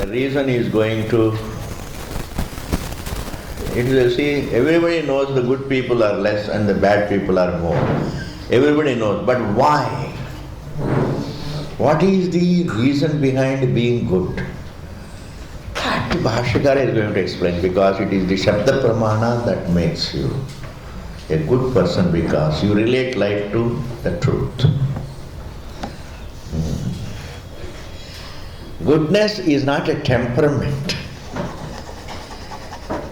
reason is going to... See, everybody knows the good people are less and the bad people are more. Everybody knows. But why? What is the reason behind being good? That Bhashyakara is going to explain, because it is the Shabda Pramana that makes you a good person, because you relate life to the truth. Goodness is not a temperament.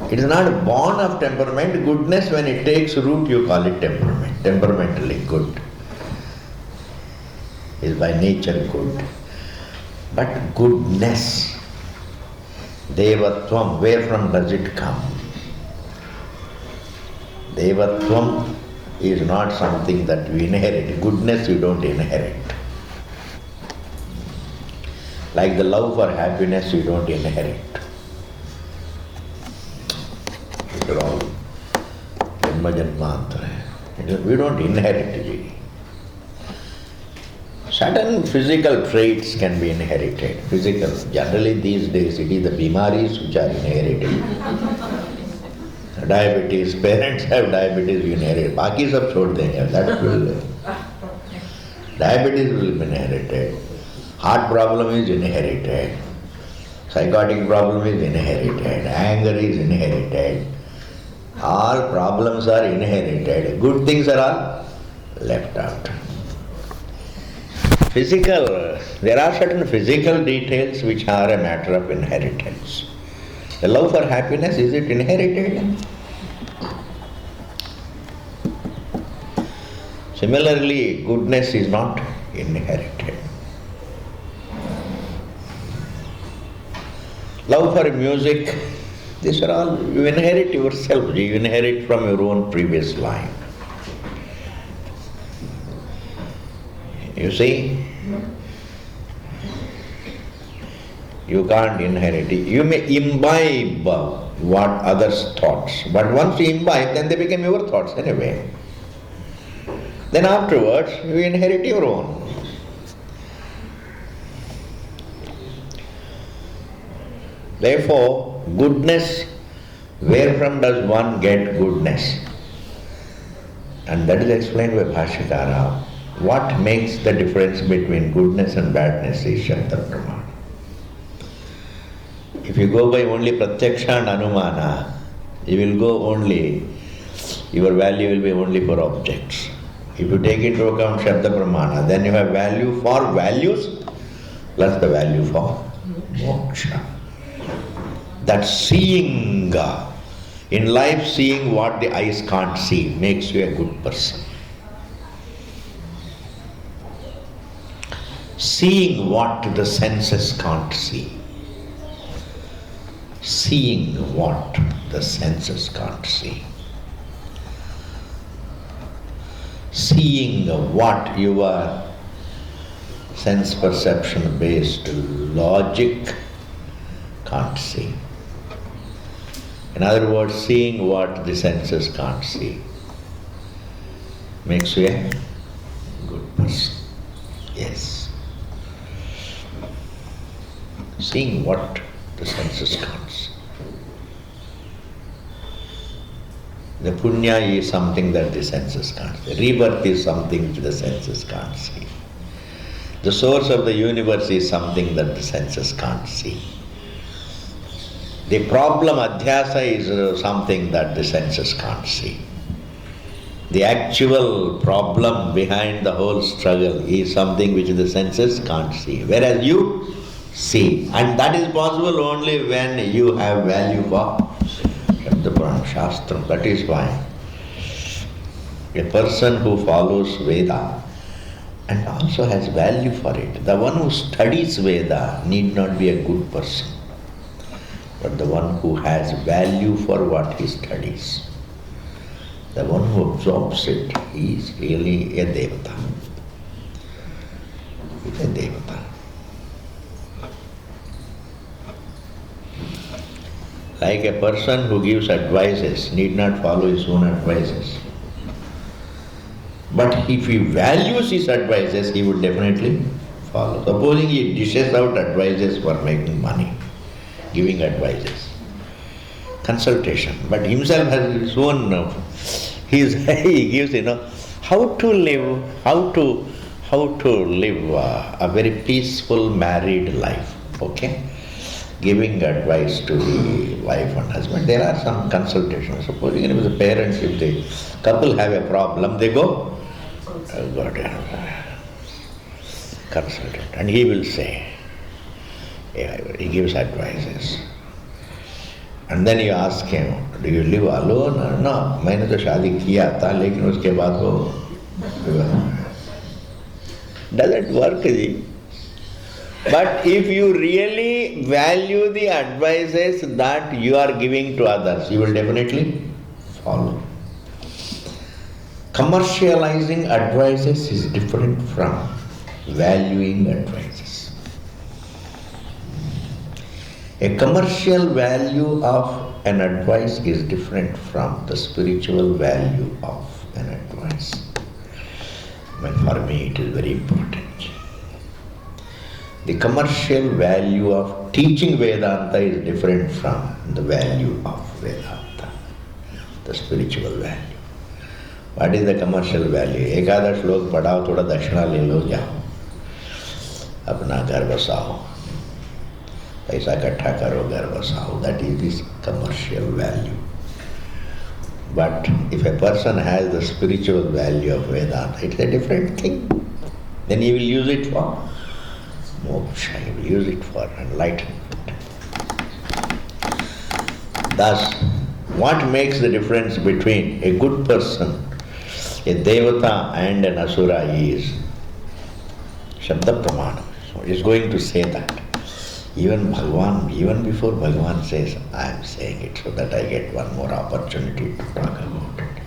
It is not born of temperament. Goodness, when it takes root, you call it temperament. Temperamentally good. Is by nature good. But goodness, Devatvam, where from does it come? Devatvam is not something that we inherit. Goodness you don't inherit. Like the love for happiness you don't inherit. These are all Janma Janmantara. We don't inherit it. Certain physical traits can be inherited. Physical. Generally these days it is the bimaris which are inherited. Diabetes, parents have diabetes, we inherit. Baki sab chhod denge. That will... Diabetes will be inherited. Heart problem is inherited. Psychotic problem is inherited. Anger is inherited. All problems are inherited. Good things are all left out. Physical, there are certain physical details which are a matter of inheritance. The love for happiness, is it inherited? Similarly, goodness is not inherited. Love for music, these are all, you inherit yourself, you inherit from your own previous life. You see, you can't inherit it. You may imbibe what others' thoughts, but once you imbibe, then they become your thoughts anyway. Then afterwards, you inherit your own. Therefore, goodness, where from does one get goodness? And that is explained by Bhashyakara. What makes the difference between goodness and badness is Shabda Pramana. If you go by only Pratyaksha and Anumana, you will go only, your value will be only for objects. If you take into account Shabda Pramana, then you have value for values plus the value for moksha. That seeing, in life seeing what the eyes can't see makes you a good person. Seeing what the senses can't see. Seeing what the senses can't see. Seeing what your sense perception based logic can't see. In other words, seeing what the senses can't see makes you a good person. Yes. Seeing what the senses can't see. The punya is something that the senses can't see. Rebirth is something which the senses can't see. The source of the universe is something that the senses can't see. The problem adhyasa is something that the senses can't see. The actual problem behind the whole struggle is something which the senses can't see. Whereas you see. And that is possible only when you have value for Shabda Purana Shastram. That is why a person who follows Veda and also has value for it, the one who studies Veda need not be a good person. But the one who has value for what he studies, the one who absorbs it, he is really a devata. He is a devata. Like a person who gives advices need not follow his own advices. But if he values his advices, he would definitely follow. Supposing he dishes out advices for making money, giving advices. Consultation. But himself has his own, he gives, how to live a very peaceful married life. Okay? Giving advice to the wife and husband. There are some consultations. Supposing if the parents, if the couple have a problem, they go, God, consultant. And he will say, he gives advices. And then you ask him, do you live alone? Or no, मैंने तो शादी किया था, लेकिन उसके बाद वो doesn't work, ji. But if you really value the advices that you are giving to others, you will definitely follow. Commercializing advices is different from valuing advices. A commercial value of an advice is different from the spiritual value of an advice. But for me it is very important. The commercial value of teaching Vedanta is different from the value of Vedanta, the spiritual value. What is the commercial value? एकादश श्लोक पढ़ाओ, थोड़ा दक्षिणा ले लो, जाओ, अपना घर बसाओ, पैसा इकट्ठा करो, घर बसाओ. That is this commercial value. But if a person has the spiritual value of Vedanta, it's a different thing. Then he will use it for moksha, he will use it for enlightenment. Thus, what makes the difference between a good person, a devata and an asura is Shabda Pramana. So he is going to say that. Even Bhagavan, even before Bhagavan says, I am saying it so that I get one more opportunity to talk about it.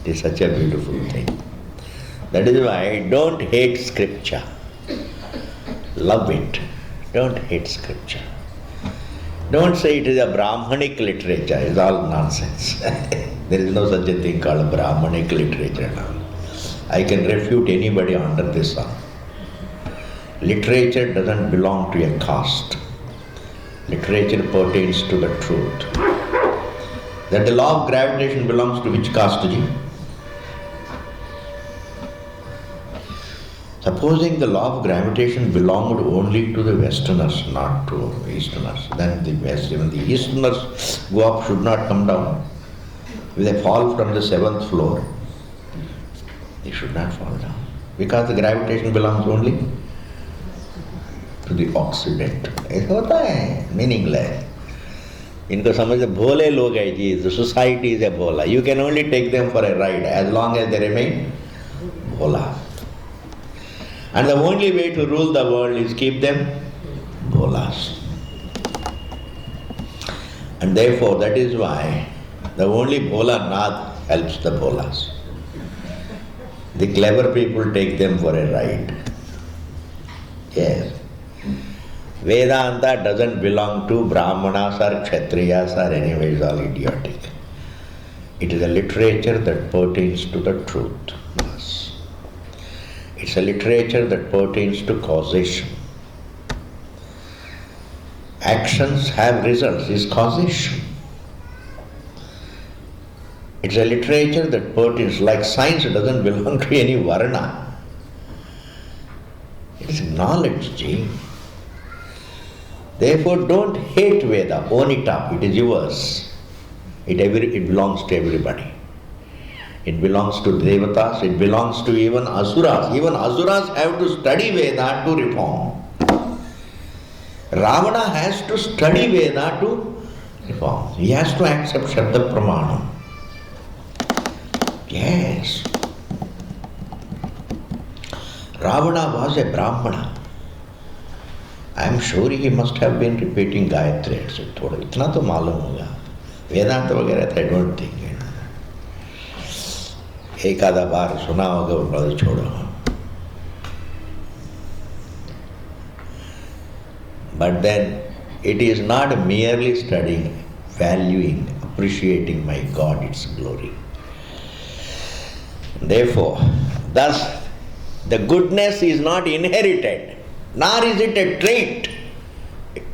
It is such a beautiful thing. That is why don't hate scripture. Love it. Don't hate scripture. Don't say it is a Brahmanic literature. It's all nonsense. There is no such a thing called Brahmanic literature now. I can refute anybody under this sun. Literature doesn't belong to a caste. Literature pertains to the truth. That the law of gravitation belongs to which caste, ji? Supposing the law of gravitation belonged only to the Westerners, not to Easterners, then even the Easterners go up, should not come down. If they fall from the 7th floor, they should not fall down. Because the gravitation belongs only to the Occident. ऐसा होता है, meaningless. इनको समझ भोले लोग हैं जी, the society is a bhola. You can only take them for a ride as long as they remain bhola. And the only way to rule the world is keep them bholas. And therefore that is why the only bhola nath helps the bholas. The clever people take them for a ride. Yes. Vedanta doesn't belong to Brahmanas or Kshatriyas or anyway, it's all idiotic. It is a literature that pertains to the truth. Yes. It's a literature that pertains to causation. Actions have results, is causation. It's a literature that pertains, like science doesn't belong to any varna. It's knowledge, ji. Therefore, don't hate Veda, own it up, it is yours. It belongs to everybody. It belongs to devatas, it belongs to even asuras. Even asuras have to study Veda to reform. Ravana has to study Veda to reform. He has to accept Shabda Pramanam. Yes. Ravana was a Brahmana. I am sure he must have been repeating Gayatri. थोड़ा इतना तो मालूम होगा. वेदांत वगैरह तो I don't think. एक आधा बार सुना होगा, वो छोड़ो. But then it is not merely studying, valuing, appreciating my God, its glory. Therefore, thus the goodness is not inherited, nor is it a trait.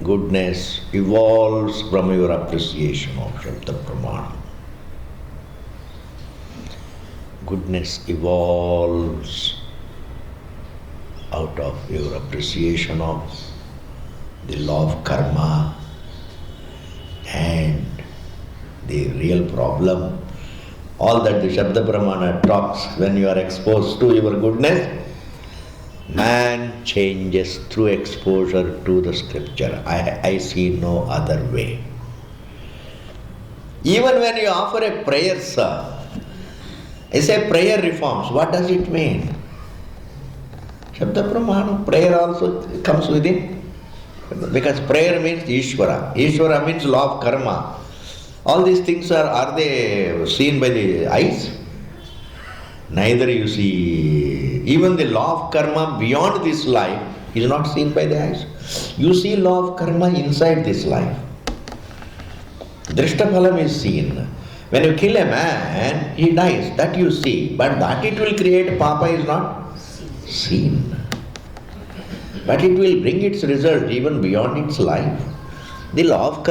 goodness evolves from your appreciation of Shabda Pramana. Goodness evolves out of your appreciation of the law of karma, and the real problem, all that the Shabda Pramana talks, when you are exposed to your goodness, man changes through exposure to the scripture. I see no other way. Even when you offer a prayer, sir, I say prayer reforms, what does it mean? Shabda Pramana, prayer also comes within. Because prayer means Ishvara. Ishvara means law of karma. All these things are they seen by the eyes? Neither you see. Even the law of karma beyond this life is not seen by the eyes. You see law of karma inside this life. Drishtaphalam is seen. When you kill a man, he dies. That you see. But that it will create papa is not seen. But it will bring its result even beyond its life. The law of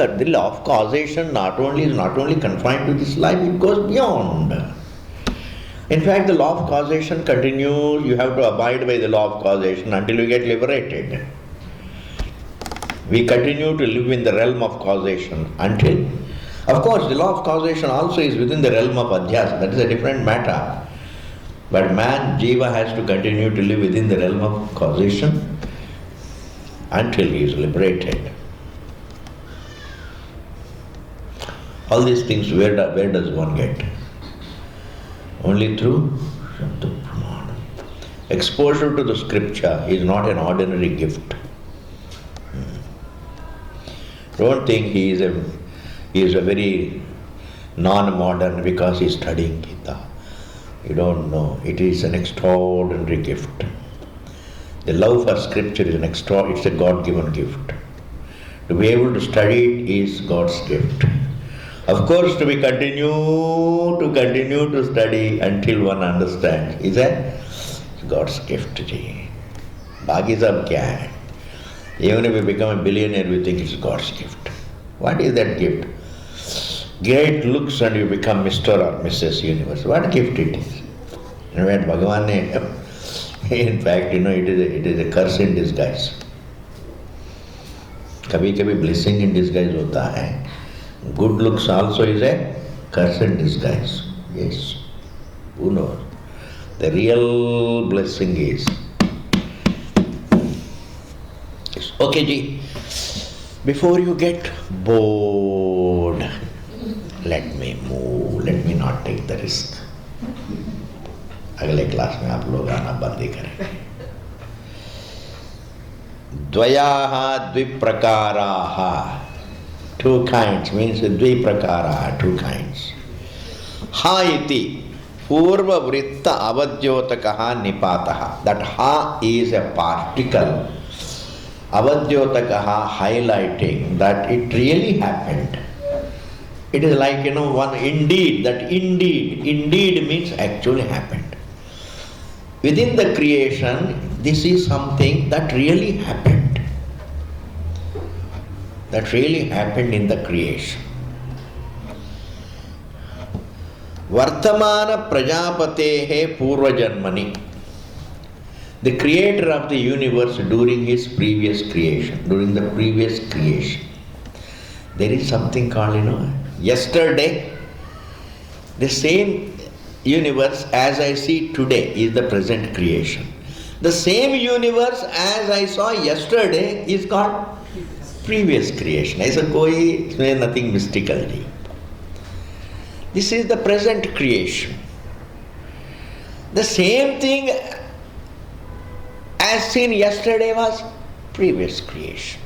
causation is not only confined to this life, it goes beyond. In fact, the law of causation continues. You have to abide by the law of causation until you get liberated. We continue to live in the realm of causation until, of course, the law of causation also is within the realm of adhyasa. That is a different matter. But man, jiva, has to continue to live within the realm of causation until he is liberated. All these things, where does one get? Only through Shabda Pramana. Exposure to the scripture is not an ordinary gift. Don't think he is a very non-modern because he is studying Gita. You don't know. It is an extraordinary gift. The love for scripture is it's a God-given gift. To be able to study it is God's gift. Of course, to continue to study until one understands is God's gift. Baki sab kya hai? Even if we become a billionaire, we think it's God's gift. What is that gift? Great looks and you become Mr. or Mrs. Universe. What gift it is? And when Bhagavan, in fact, it is a curse in disguise. Kabhi blessing in disguise hota hai. Good looks also is a curse in disguise. Yes. Who knows? The real blessing is. Yes. Okay, ji. Before you get bored, let me move. Let me not take the risk. अगले class में आप लोग आना बंद ही करें. द्वयाः द्विप्रकाराः. Two kinds means द्विप्रकाराः, two kinds. हा इति पूर्ववृत्त अवद्योतकः निपातः. That ha is a particle. Avadyotakah highlighting that it really happened. It is like, one indeed, that indeed means actually happened. Within the creation, this is something that really happened. That really happened in the creation. Vartamana Prajapatehe Purvajanmani. The creator of the universe during his previous creation, there is something called, yesterday, the same universe as I see today is the present creation. The same universe as I saw yesterday is called previous creation. ऐसा कोई इसमें nothing mystical नहीं. This is the present creation. The same thing as seen yesterday was previous creation.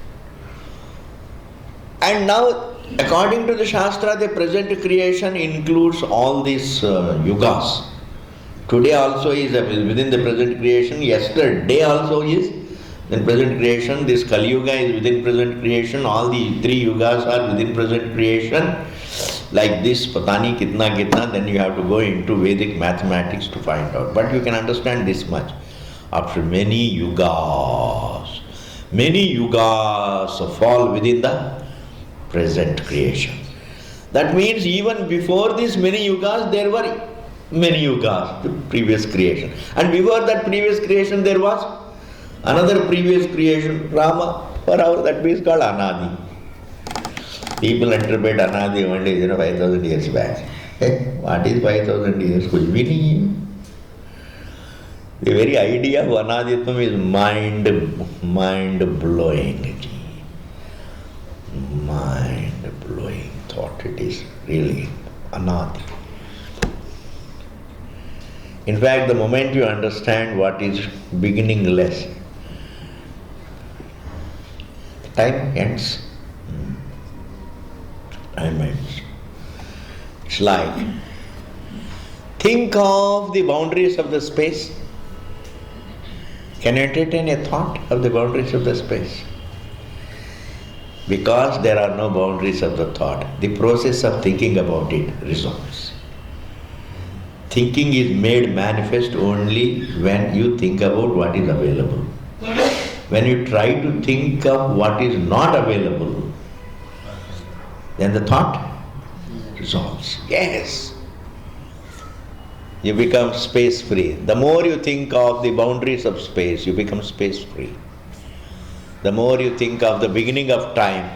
And now, according to the Shastra, the present creation includes all these yugas. Today also is within the present creation. Yesterday also is in present creation. This Kali Yuga is within present creation. All the three yugas are within present creation. Like this, patani kitna, then you have to go into Vedic mathematics to find out. But you can understand this much. After many yugas, Many yugas fall within the present creation. That means even before these many yugas, there were many yugas, the previous creation. And before that previous creation, there was another previous creation, Rama, forever, that means called Anadi. People interpret Anadi only, 5,000 years back. What is 5,000 years? Kuch bhi nahi hai. The very idea of Anaditvam is mind-blowing. Mind-blowing thought. It is really Anadi. In fact, the moment you understand what is beginningless, time ends. Time ends. It's like, think of the boundaries of the space. Can you entertain a thought of the boundaries of the space? Because there are no boundaries of the thought, the process of thinking about it resolves. Thinking is made manifest only when you think about what is available. When you try to think of what is not available, then the thought resolves. Yes. You become space free. The more you think of the boundaries of space, you become space free. The more you think of the beginning of time,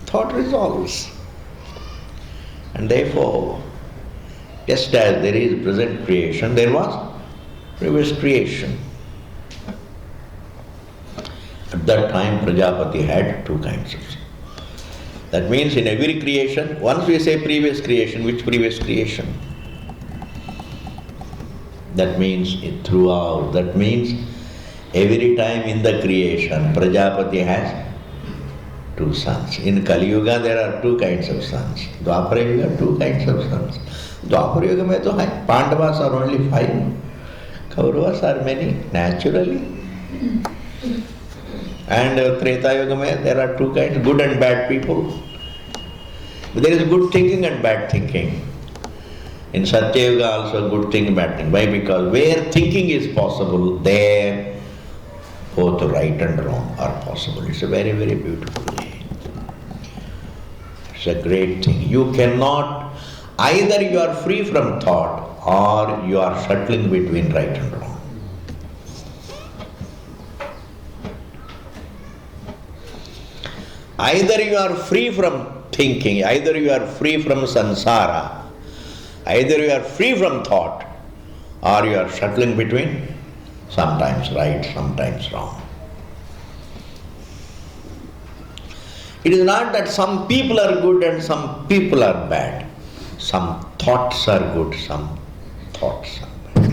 thought resolves. And therefore, just as there is present creation, there was previous creation. At that time, Prajapati had two kinds of. That means in every creation, once we say previous creation, which previous creation? That means throughout. That means every time in the creation, Prajapati has two sons. In Kali Yuga, there are two kinds of sons. Dwapara Yuga, two kinds of sons. Dwapara Yuga mein to hai. Pandavas are only 5. Kauravas are many, naturally. And Treta Yuga mein there are two kinds, good and bad people. But there is good thinking and bad thinking. In Satya Yuga also good thing, bad thing. Why? Because where thinking is possible, there both right and wrong are possible. It's a very, very beautiful thing. It's a great thing. You cannot, either you are free from thought or you are shuttling between right and wrong. Either you are free from thinking, either you are free from samsara, either you are free from thought, or you are shuttling between, sometimes right, sometimes wrong. It is not that some people are good and some people are bad. Some thoughts are good, some thoughts are bad.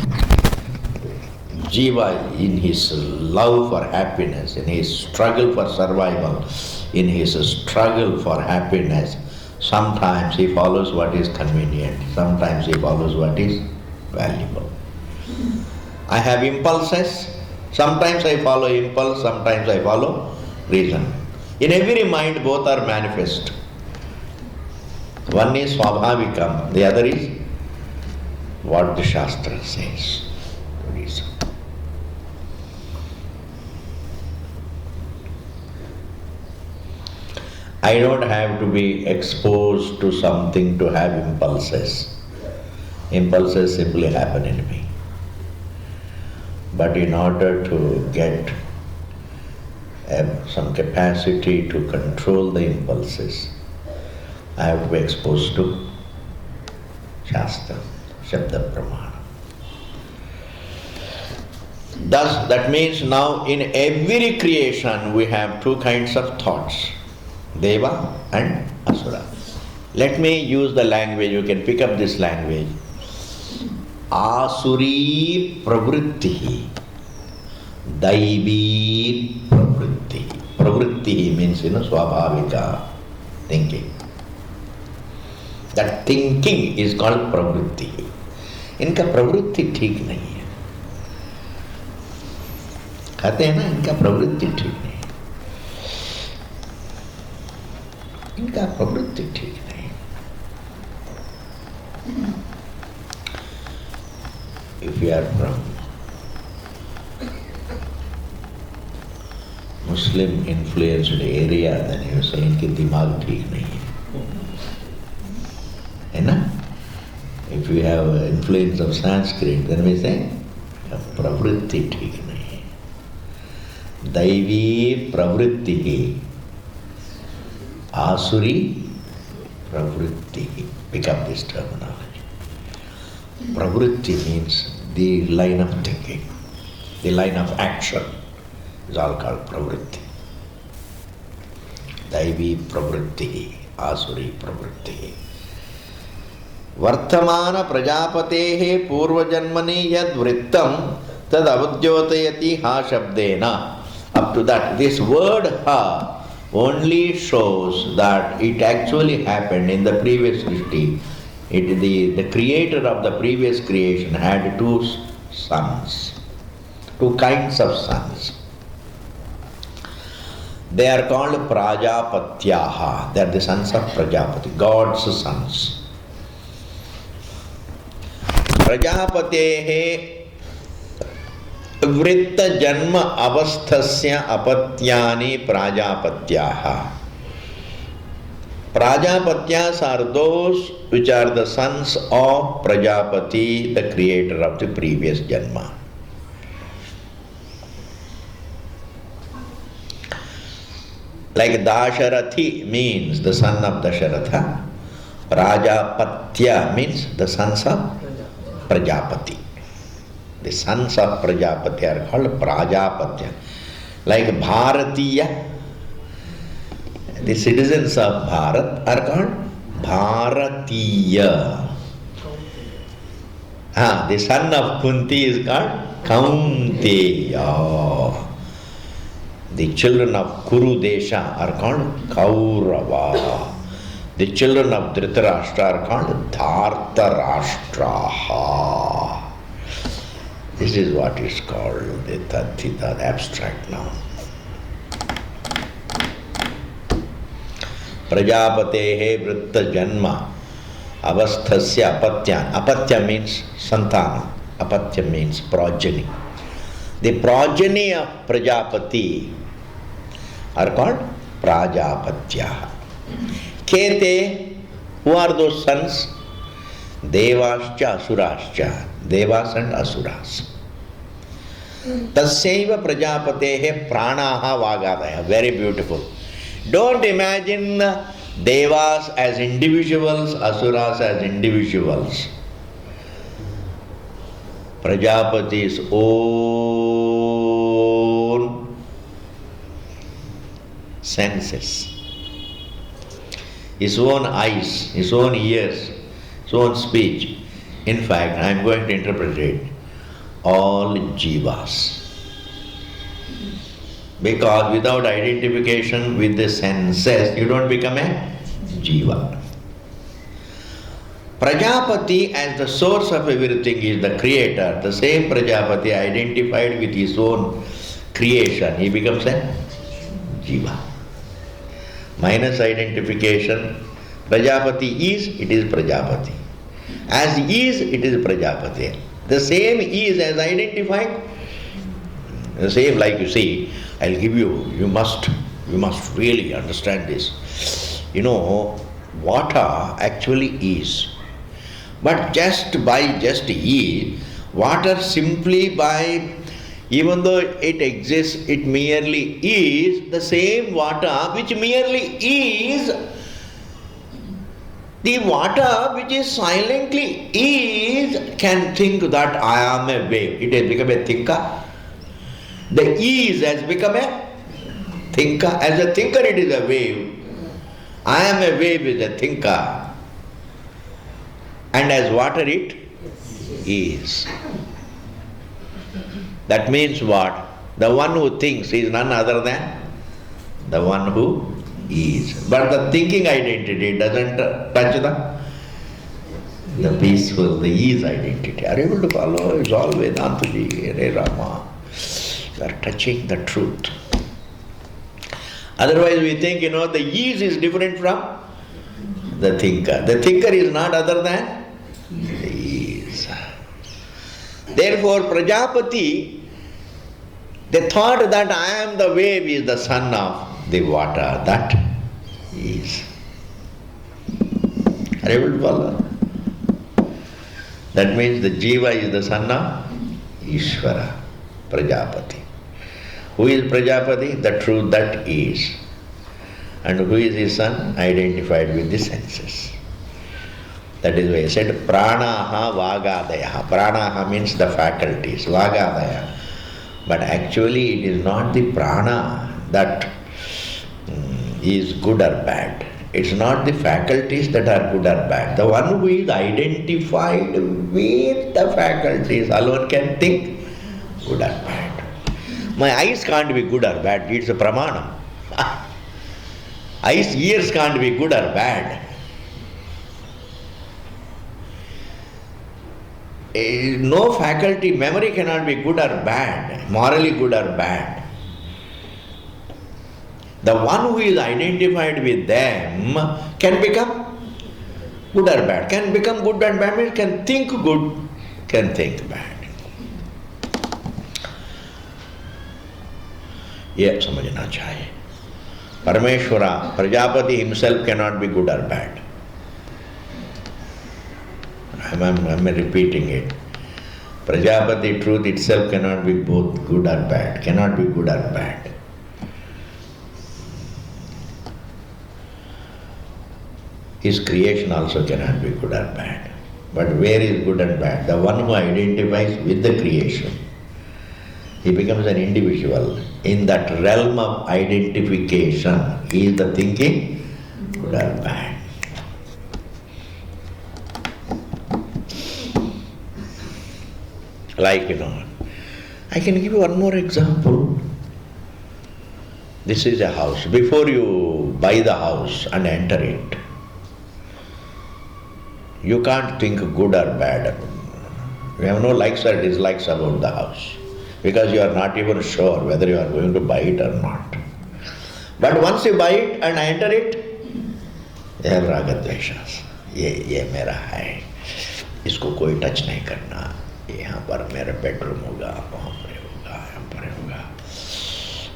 Jiva, in his love for happiness, in his struggle for survival, in his struggle for happiness, sometimes he follows what is convenient, sometimes he follows what is valuable. I have impulses, sometimes I follow impulse, sometimes I follow reason. In every mind both are manifest. One is swabhavikam, the other is what the Shastra says, reason. I don't have to be exposed to something to have impulses. Impulses simply happen in me. But in order to get some capacity to control the impulses, I have to be exposed to Shastra, Shabda Pramana. Thus, that means now in every creation we have two kinds of thoughts. Deva and Asura. Let me use the language, you can pick up this language. Asuri pravritti, Daivi pravritti. Pravritti means, swabhavika, thinking. That thinking is called pravritti. इनका प्रवृत्ति ठीक नहीं है. कहते हैं ना, इनका प्रवृत्ति ठीक नहीं. इनका प्रवृत्ति ठीक नहीं. If you are from Muslim influenced area, then you say कि दिमाग ठीक नहीं है ना? If you have influence of Sanskrit, then we say pravritti ठीक नहीं है. दैवी प्रवृत्ति आसुरी pravritti. Pick up this terminology. Pravritti means the line of thinking, the line of action is all called pravritti. Daivi pravritti, asuri pravritti. Vartamana prajapatehe purvajanmani yad vrittam tad avadhyotayati ha shabdena. Up to that, this word ha only shows that it actually happened in the previous Srishti. The creator of the previous creation had two sons, two kinds of sons. They are called Prajapatyaha. They are the sons of Prajapati, God's sons. Prajapatehe vritta janma avasthasya apatyani prajapatyaha. Prajapatyas are those which are the sons of Prajapati, the creator of the previous janma. Like Dasharathi means the son of Dasharatha, Prajapatya means the sons of Prajapati. The sons of Prajapati are called Prajapatya. Like Bharatiya, the citizens of Bharat are called Bharatiya. The son of Kunti is called Kaunteya. The children of Kuru Desha are called Kaurava. The children of Dhritarashtra are called Dhartarashtraha. This is what is called the Tathita, the abstract noun. Prajapatehe vritta janma avasthasya apatyan. Apatya means santana. Apatya means progeny. The progeny of Prajapati are called Prajapatya. Kete, who are those sons? Devascha Asurascha. Devas and Asuras. Tasyaiva Prajapatehe pranaha vagadaya. Very beautiful. Don't imagine Devas as individuals, Asuras as individuals. Prajapati's own senses, his own eyes, his own ears, his own speech. In fact, I am going to interpret it, all jivas. Because without identification with the senses, you don't become a jiva. Prajapati as the source of everything is the creator. The same Prajapati identified with his own creation, he becomes a jiva. Minus identification, Prajapati is, it is Prajapati. As is, it is Prajapati. The same is as identified. The same, like you see, I'll give you, you must really understand this. You know, water actually is. But just is, water simply by, even though it exists, it merely is, the same water which merely is, the water which is silently is, can think that I am a wave. It has become a thinker. The is has become a thinker. As a thinker it is a wave. I am a wave is a thinker. And as water it is. That means what? The one who thinks is none other than the one who is. But the thinking identity doesn't touch the peaceful, the is identity. Are you able to follow? It's all Vedantaji, Hare Rama. You are touching the truth. Otherwise we think, the is different from the thinker. The thinker is not other than the is. Therefore Prajapati They thought that I am the wave is the son of the water. That is. Are you able to follow? That means the Jiva is the son of Ishvara, Prajapati. Who is Prajapati? The truth that is. And who is his son? Identified with the senses. That is why I said pranaha vagadaya. Pranaha means the faculties, vagadaya. But actually it is not the prana that is good or bad. It's not the faculties that are good or bad. The one who is identified with the faculties alone can think good or bad. My eyes can't be good or bad, it's a pramana. Eyes, ears can't be good or bad. No faculty, memory cannot be good or bad, morally good or bad. The one who is identified with them can become good or bad. Can become good and bad means can think good, can think bad. ये समझना चाहिए. Parameshwara, Prajapati himself cannot be good or bad. I'm repeating it. Prajapati truth itself cannot be both good or bad, cannot be good or bad. His creation also cannot be good or bad. But where is good and bad? The one who identifies with the creation, he becomes an individual. In that realm of identification, he is the thinking good or bad. Like, I can give you one more example. This is a house. Before you buy the house and enter it, you can't think good or bad. You have no likes or dislikes about the house because you are not even sure whether you are going to buy it or not. But once you buy it and enter it, you have ragadveshas. ये मेरा है, इसको कोई touch नहीं करना, यहाँ पर मेरा बेडरूम होगा, वहाँ पर होगा, यहाँ पर होगा.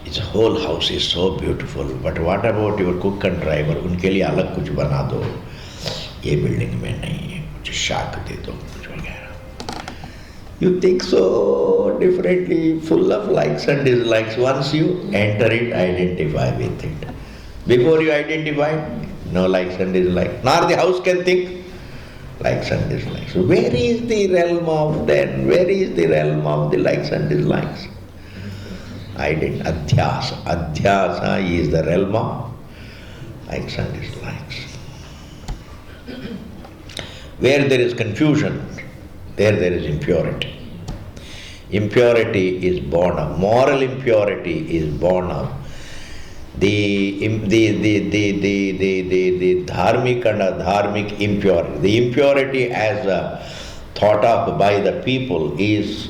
Its whole house is so beautiful. But what about your cook and driver? उनके लिए अलग कुछ बना दो. ये बिल्डिंग में नहीं है, कुछ शाक दे दो, कुछ वगैरह. You think so differently, full of likes and dislikes. Once you enter it, identify with it. Before you identify, no likes and dislikes. Nor the house can think likes and dislikes. So where is the realm of then? Where is the realm of the likes and dislikes? Adhyasa. Adhyasa is the realm of likes and dislikes. Where there is confusion, there is impurity. Impurity is born of, moral impurity is born of the dharmic and adharmic impurity. The impurity as thought of by the people is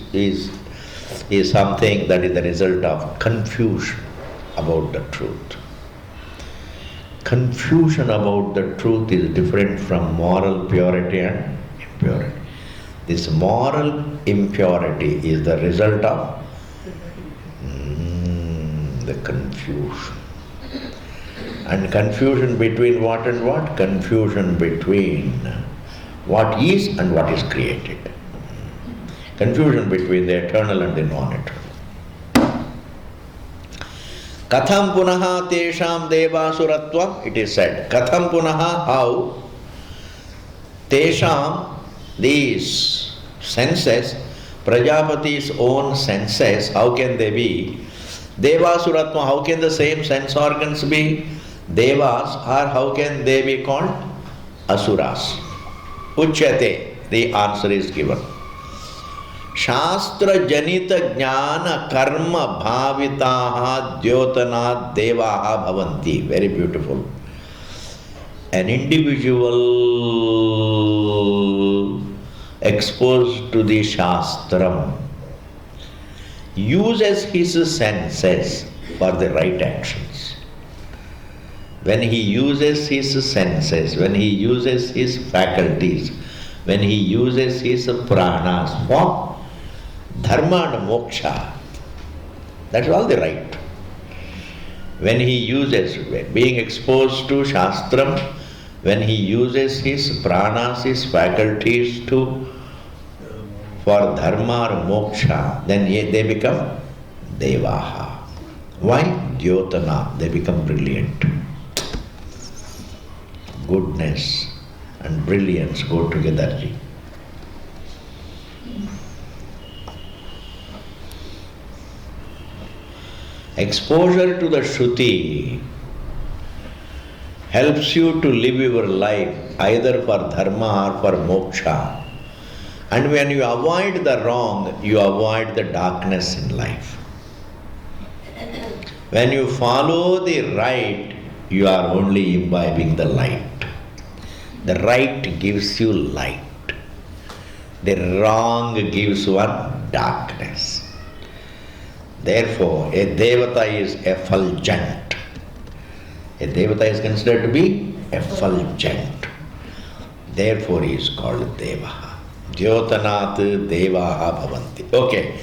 something that is the result of confusion about the truth. Confusion about the truth is different from moral purity and impurity. This moral impurity is the result of the confusion. And confusion between what and what? Confusion between what is and what is created. Confusion between the eternal and the non-eternal. Katham punaha tesham devasuratvam, it is said. Katham punaha, how? Tesham, these senses, Prajapati's own senses, how can they be? Devasuratvam, how can the same sense organs be devas, or how can they be called asuras? Uchyate, the answer is given. Shastra janita jnana karma bhavitaha dyotana devaha bhavanti. Very beautiful. An individual exposed to the Shastram uses his senses for the right actions. When he uses his senses, when he uses his faculties, when he uses his pranas for dharma and moksha, That's all the right. When he uses, being exposed to Shastram, when he uses his pranas, his faculties for dharma or moksha, then they become devaha. Why? Dyotana, they become brilliant. Goodness and brilliance go together. Exposure to the Shruti helps you to live your life either for dharma or for moksha. And when you avoid the wrong, you avoid the darkness in life. When you follow the right, you are only imbibing the light. The right gives you light. The wrong gives one darkness. Therefore, a devata is effulgent. A devata is considered to be effulgent. Therefore, he is called Devaha. Jyotanat Devaha Bhavanti. Okay.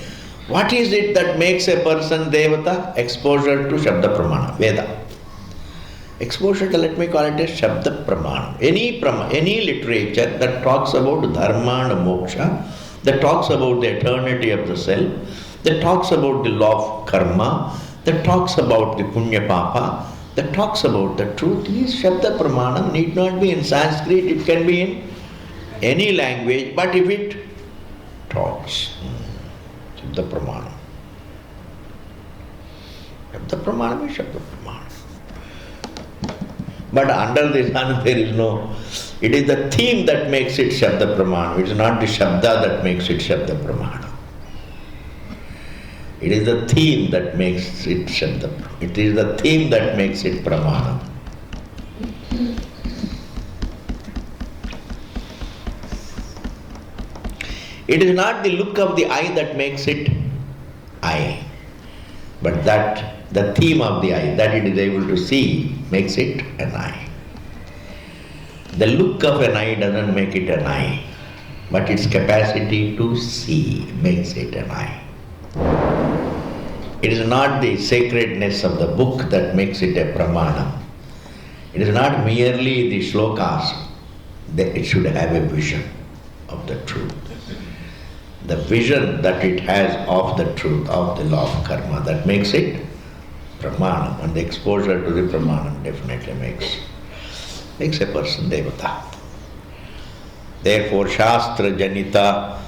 What is it that makes a person Devata? Exposure to Shabda Pramana, Veda. Exposure to, let me call it as Shabda Pramana. Any literature that talks about Dharma and Moksha, that talks about the eternity of the self, that talks about the law of karma, that talks about the punya papa, that talks about the truth, is Shabda Pramana. Need not be in Sanskrit, it can be in any language, but if it talks, Shabda Pramana. Shabda Pramana is Shabda Pramana. But under the sun there is no, it is the theme that makes it Shabda Pramana. It is not the Shabda that makes it Shabda Pramana. It is the theme that makes it Shabda. It is the theme that makes it Pramana. It is not the look of the eye that makes it eye, but that the theme of the eye, that it is able to see, makes it an eye. The look of an eye doesn't make it an eye, but its capacity to see makes it an eye. It is not the sacredness of the book that makes it a pramana. It is not merely the shlokas, that it should have a vision of the truth. The vision that it has of the truth, of the law of karma, that makes it pramana. And the exposure to the pramana definitely makes a person devata. Therefore, shastra janita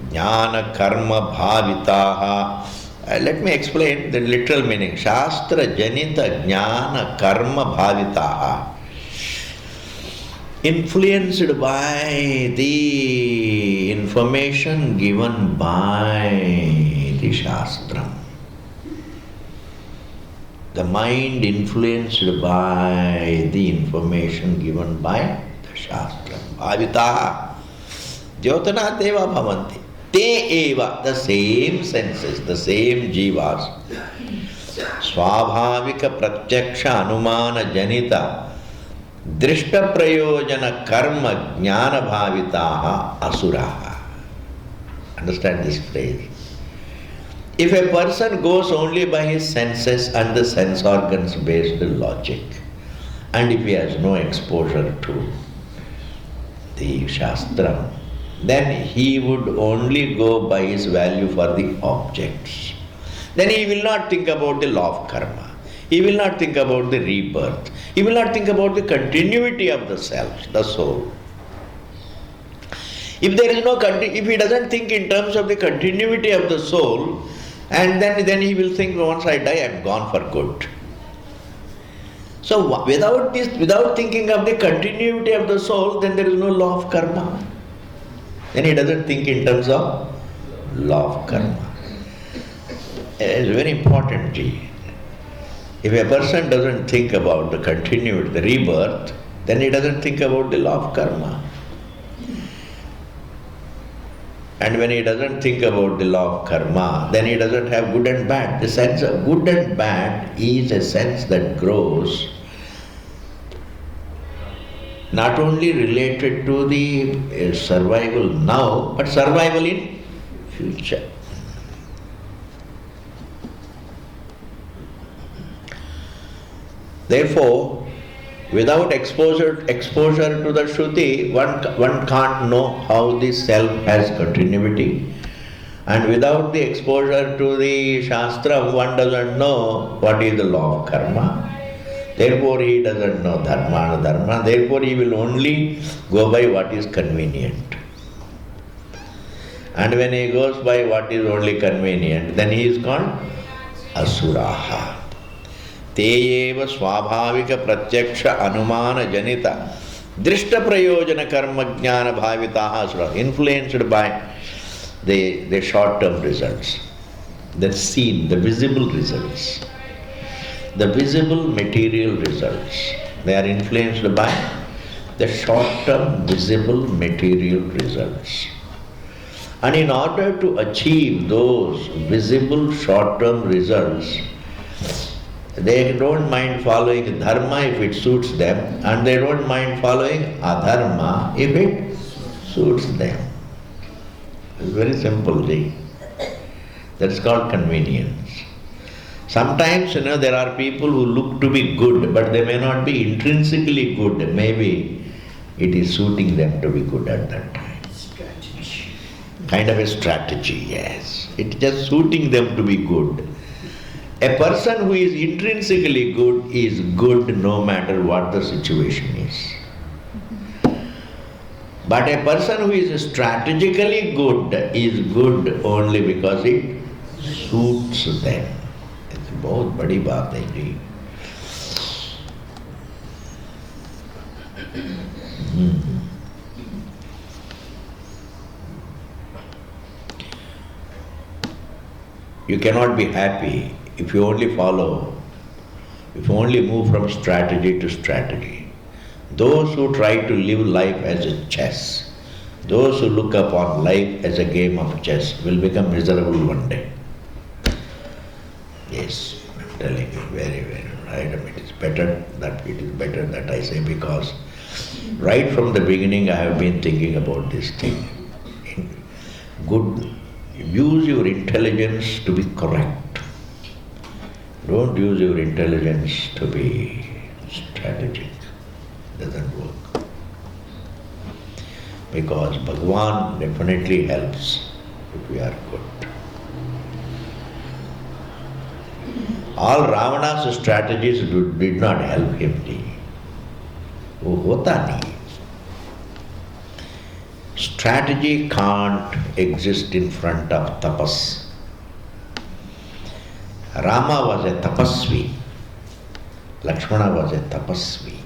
jnana karma bhavitaha. Let me explain the literal meaning. Shastra janita jnana karma bhavitaha. Influenced by the information given by the Shastram. The mind influenced by the information given by the Shastram. Bhavitaha. Jyotana deva bhavanti. Te eva, the same senses, the same jivas. Swabhavika pratyaksha anumana janita. Drishta prayojana karma jnana bhavitaha asuraha. Understand this phrase. If a person goes only by his senses and the sense organs based logic, and if he has no exposure to the Shastram, then he would only go by his value for the objects. Then he will not think about the law of karma. He will not think about the rebirth. He will not think about the continuity of the self, the soul. If there is no if he doesn't think in terms of the continuity of the soul, and then he will think, once I die, I am gone for good. So without thinking of the continuity of the soul, then there is no law of karma. Then he doesn't think in terms of law of karma. It is very important, Ji. If a person doesn't think about the continuity, the rebirth, then he doesn't think about the law of karma. And when he doesn't think about the law of karma, then he doesn't have good and bad. The sense of good and bad is a sense that grows not only related to the survival now, but survival in future. Therefore, without exposure to the Shruti, one can't know how the self has continuity. And without the exposure to the Shastra, one doesn't know what is the law of karma. Therefore, he doesn't know dharma and dharma. Therefore, he will only go by what is convenient. And when he goes by what is only convenient, then he is called asuraha. Teyeva swabhavika pratyaksha anumana janita drishta prayojana karma jnana bhavitaha asura. Influenced by the short-term results, the seen, the visible results, the visible material results. They are influenced by the short-term visible material results. And in order to achieve those visible short-term results, they don't mind following dharma if it suits them, and they don't mind following adharma if it suits them. It's very simple thing. That's called convenience. Sometimes, there are people who look to be good, but they may not be intrinsically good. Maybe it is suiting them to be good at that time. Strategy. Kind of a strategy, yes. It's just suiting them to be good. A person who is intrinsically good is good no matter what the situation is. But a person who is strategically good is good only because it suits them. It's both badi baat hai ji. You cannot be happy if you only move from strategy to strategy. Those who try to live life as a chess, those who look upon life as a game of chess will become miserable one day. Yes, I'm telling you, very, very right. It is better that I say, because right from the beginning I have been thinking about this thing. Good, use your intelligence to be correct. Don't use your intelligence to be strategic. Doesn't work. Because Bhagavan definitely helps if we are good. All Ravana's strategies did not help him. वो होता नहीं. Strategy can't exist in front of tapas. Rama was a tapasvi. Lakshmana was a tapasvi.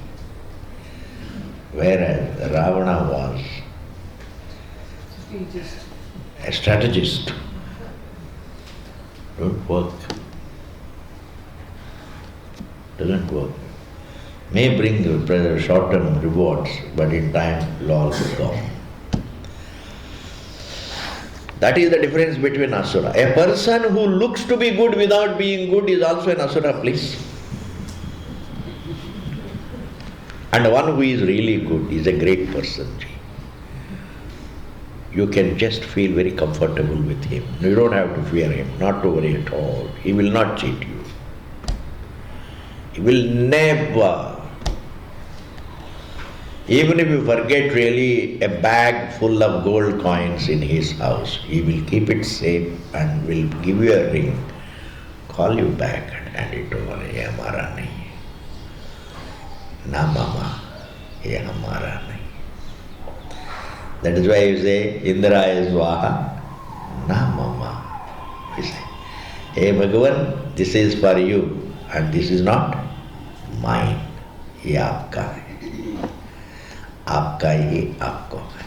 Whereas Ravana was a strategist. Don't work. Doesn't work. May bring short-term rewards, but in time will all be gone. That is the difference between asura. A person who looks to be good without being good is also an asura, please. And one who is really good is a great person. You can just feel very comfortable with him. You don't have to fear him, not to worry at all. He will not cheat you. He will never. Even if you forget really a bag full of gold coins in his house, he will keep it safe and will give you a ring, call you back and hand it over. Ye hamara nahi. Na mama, ye hamara nahi. That is why you say, Indra is Swaha, na mama. You say, hey Bhagavan, this is for you and this is not mine. Ye aapka hai. आपका ही आपको है,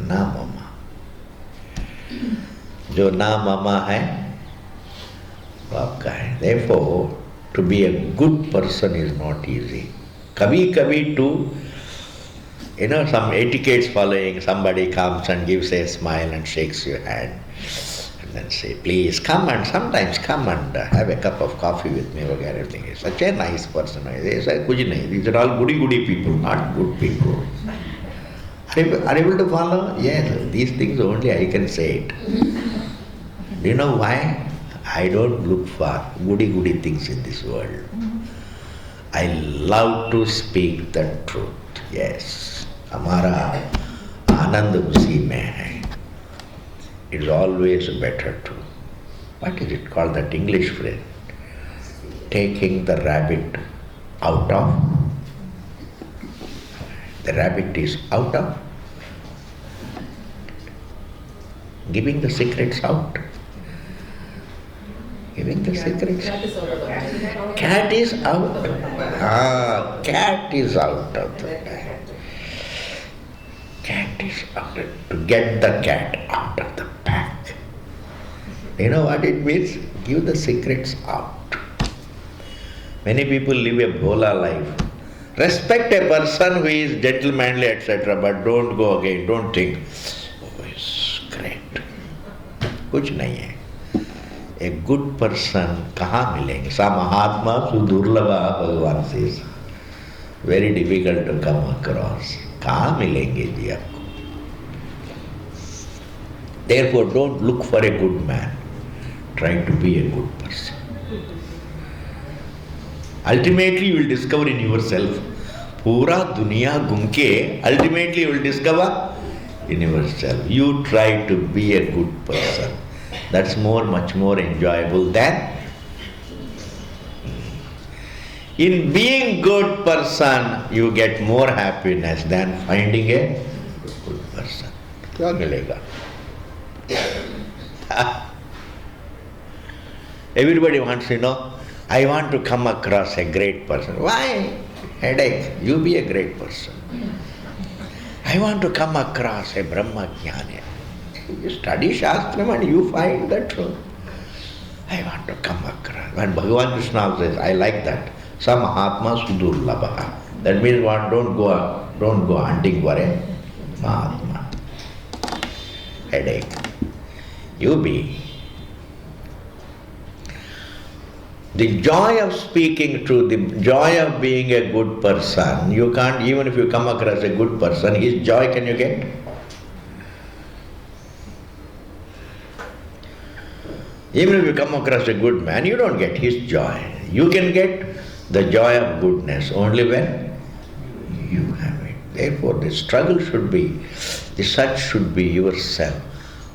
ना मामा. जो ना मामा है वो आपका है. Therefore, to be a good person is not easy. Kabhi too, some etiquettes following, somebody comes and gives a smile and shakes your hand and then say, please come and sometimes come and have a cup of coffee with me. Everything is such a nice person. They say, kuch nahi. These are all goody people, not good people. Are you able to follow? Yes, these things only I can say it. Do you know why? I don't look for goody things in this world. I love to speak the truth. Yes. Hamara Anand usi mein hai. It is always better to. What is it called, that English phrase? Taking the rabbit out of. The rabbit is out of. Giving the secrets out. Giving the secrets. Cat is out. Cat is out of the bag. Cat is out. To get the cat out of the bag. You know what it means? Give the secrets out. Many people live a bhola life. Respect a person who is gentlemanly, etc., but don't go again, don't think, oh, it's great. कुछ नहीं है. A good person कहाँ मिलेंगे? सा महात्मा सुदुर्लभा भगवान says. Very difficult to come across. कहाँ मिलेंगे जी आपको? Therefore, don't look for a good man. Try to be a good person. Ultimately, you will discover in yourself. पूरा दुनिया घूम के ultimately you will discover in yourself. You try to be a good person. That's much more enjoyable than in being good person. You get more happiness than finding a good person. क्या मिलेगा? Everybody wants to know, I want to come across a great person. Why? Headache. You be a great person. I want to come across a Brahmajnani. You study Shastram and you find the truth. I want to come across. When Bhagavan Krishna says, I like that. Sa Mahatma Sudurlabha. That means what? Don't go hunting for a Mahatma. Headache. You be. The joy of speaking truth, the joy of being a good person, you can't, even if you come across a good person, his joy can you get? Even if you come across a good man, you don't get his joy. You can get the joy of goodness only when you have it. Therefore, the struggle should be, the search should be yourself.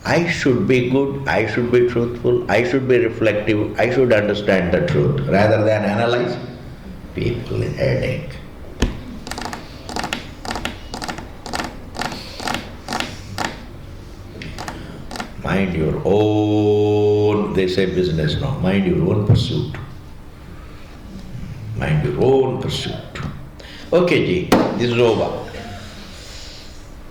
I should be good, I should be truthful, I should be reflective, I should understand the truth, rather than analyze people in headache. Mind your own, they say business now, mind your own pursuit. Mind your own pursuit. Okay, ji, this is over.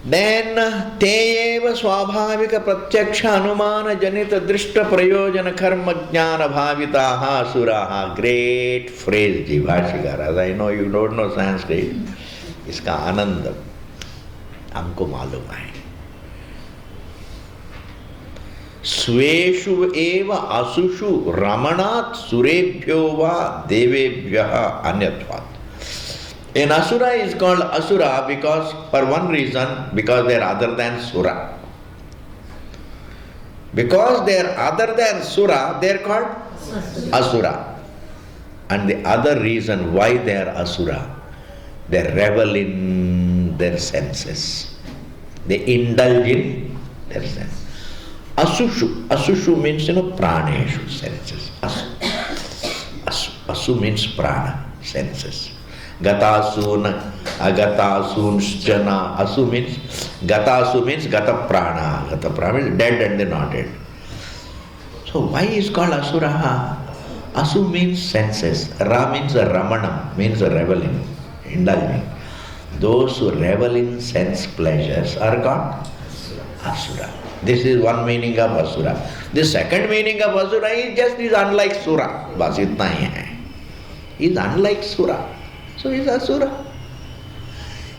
Then te eva swabhavika pratyaksha anumana janita drishta prayojana karma jnana bhavitaha asuraha. Great phrase ji, Bhashikara. I know you don't know Sanskrit. Iska anand हमको मालूम है. स्वेषु एव असुषु रमणात् सुरेभ्यो वा देवेभ्यः अन्यत्वात्. An asura is called asura because, for one reason, because they are other than sura. Because they are other than sura, they are called asura. And the other reason why they are asura, they revel in their senses. They indulge in their senses. Asushu means, praneshu, senses. Asu means prana, senses. Gatasun, agatasun, jana. Asu means, gatasu means gata prana. Gata prana means dead and they're not dead. So why is called asura? Asu means senses. Ra means ramanam, means reveling, indulging. Those who revel in sense pleasures are called asura. This is one meaning of asura. The second meaning of asura is unlike sura. Bas itna hi hai. He is unlike sura. So he is asura.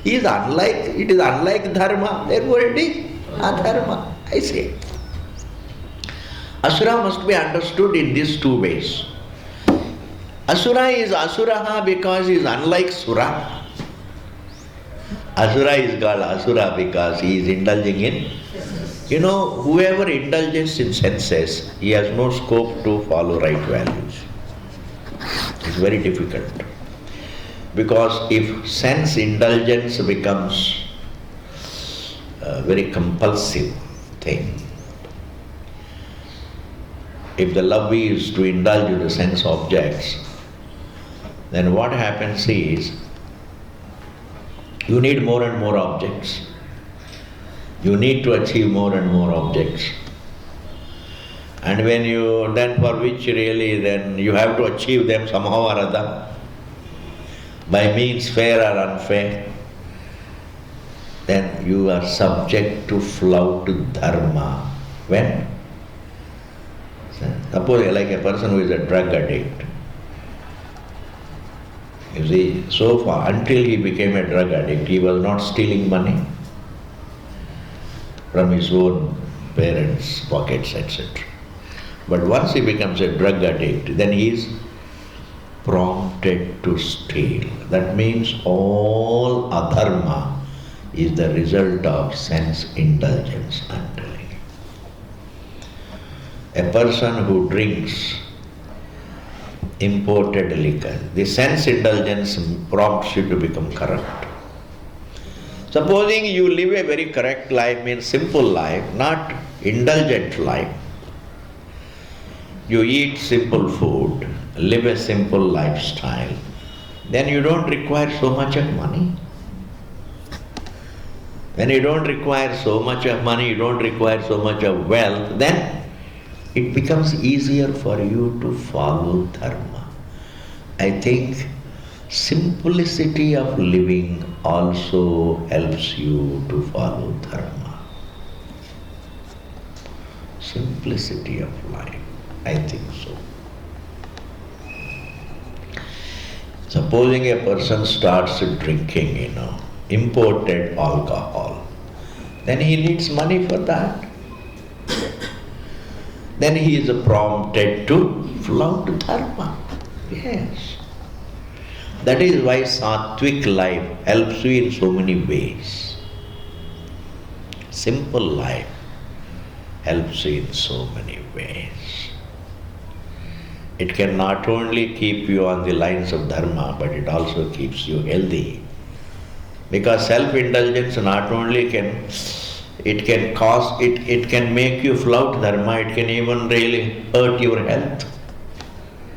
It is unlike dharma, therefore it is adharma. I say. Asura must be understood in these two ways. Asura is asuraha because he is unlike sura. Asura is called asura because he is indulging in. Whoever indulges in senses, he has no scope to follow right values. It's very difficult. Because if sense indulgence becomes a very compulsive thing, if the love is to indulge in the sense objects, then what happens is you need more and more objects. You need to achieve more and more objects. And when you, then for which really then you have to achieve them somehow or other, by means fair or unfair, then you are subject to flout dharma. When? Suppose like a person who is a drug addict. You see, so far, until he became a drug addict, he was not stealing money from his own parents' pockets, etc. But once he becomes a drug addict, then he is prompted to steal. That means all adharma is the result of sense indulgence, I am telling you. A person who drinks imported liquor, the sense indulgence prompts you to become corrupt. Supposing you live a very correct life, means simple life, not indulgent life. You eat simple food, live a simple lifestyle, then you don't require so much of money. When you don't require so much of money, you don't require so much of wealth, then it becomes easier for you to follow dharma. I think simplicity of living also helps you to follow dharma. Simplicity of life, I think so. Supposing a person starts drinking, imported alcohol, then he needs money for that. Then he is prompted to flout dharma. Yes. That is why sattvic life helps you in so many ways. Simple life helps you in so many ways. It can not only keep you on the lines of dharma, but it also keeps you healthy. Because self-indulgence not only can make you flout dharma, it can even really hurt your health.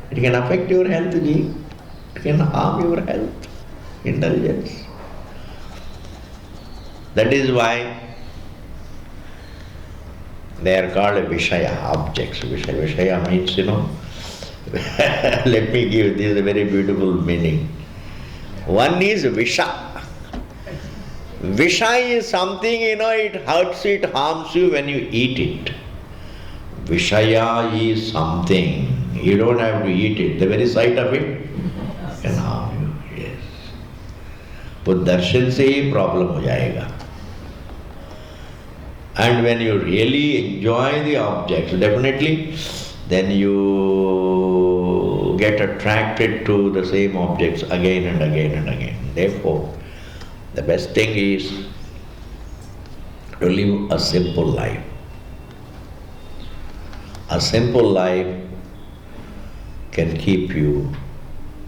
It can affect your health, it can harm your health, indulgence. That is why they are called Vishaya, objects. Vishaya means, let me give this a very beautiful meaning. One is Visha. Visha is something, it hurts, it harms you when you eat it. Vishaya is something, you don't have to eat it. The very sight of it can harm you, yes. But darshan se hi problem ho jayega. And when you really enjoy the objects, definitely, then you get attracted to the same objects again and again and again. Therefore, the best thing is to live a simple life. A simple life can keep you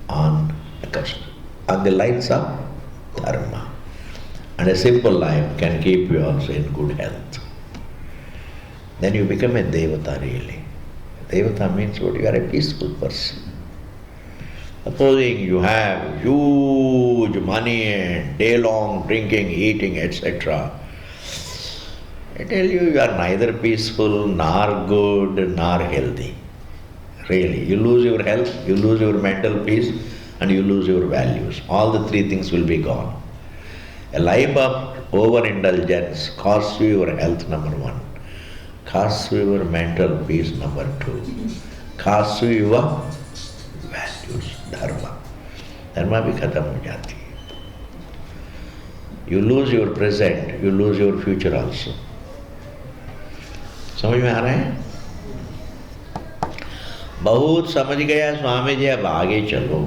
on the lines of dharma. And a simple life can keep you also in good health. Then you become a devata really. Devata means what? You are a peaceful person. Supposing you have huge money and day long drinking, eating, etc. I tell you, you are neither peaceful, nor good, nor healthy. Really, you lose your health, you lose your mental peace, and you lose your values. All the three things will be gone. A life of overindulgence costs you your health, number one. Costs you your mental peace, number two. Costs you your values, dharma. Dharma bhi khatam ho jati hai. You lose your present, you lose your future also. समझ में आ रहा है? बहुत समझ गया स्वामी जी, अब आगे चलो.